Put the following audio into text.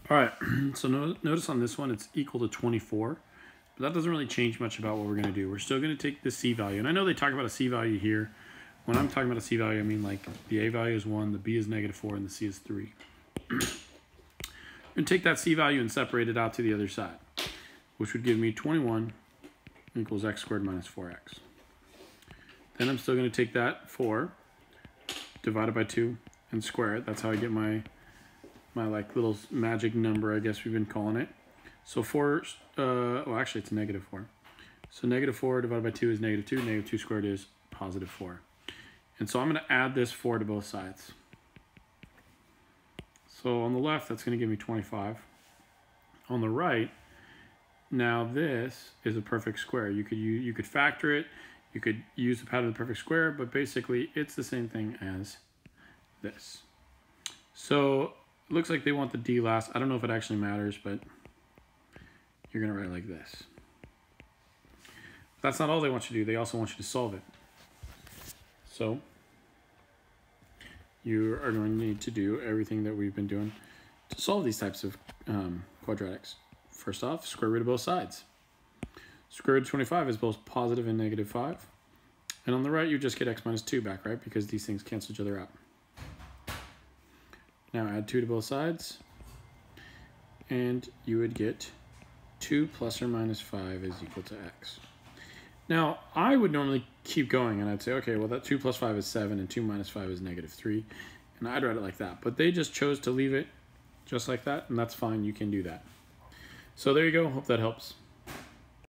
All right, so notice on this one it's equal to 24, but that doesn't really change much about what we're going to do. We're still going to take the C value, and I know they talk about a C value here. When I'm talking about a C value, I mean like the A value is 1, the B is -4, and the C is 3. And take that C value and separate it out to the other side, which would give me 21 equals x squared minus 4x. Then I'm still going to take that 4 divided by 2 and square it. That's how I get my like little magic number, I guess we've been calling it. So 4, well actually it's -4. So -4 divided by 2 is -2. -2 squared is +4. And so I'm going to add this 4 to both sides. So on the left, that's going to give me 25. On the right, now this is a perfect square. You could factor it. You could use the pattern of the perfect square, but basically it's the same thing as this. So it looks like they want the D last. I don't know if it actually matters, but you're going to write like this. That's not all they want you to do. They also want you to solve it. So you are going to need to do everything that we've been doing to solve these types of quadratics. First off, square root of both sides. Square root of 25 is both positive and -5. And on the right, you just get x minus 2 back, right? Because these things cancel each other out. Now add 2 to both sides. And you would get 2 plus or minus 5 is equal to x. Now, I would normally keep going, and I'd say, okay, well, that 2 plus 5 is 7, and 2 minus 5 is -3. And I'd write it like that. But they just chose to leave it just like that, and that's fine. You can do that. So there you go. Hope that helps.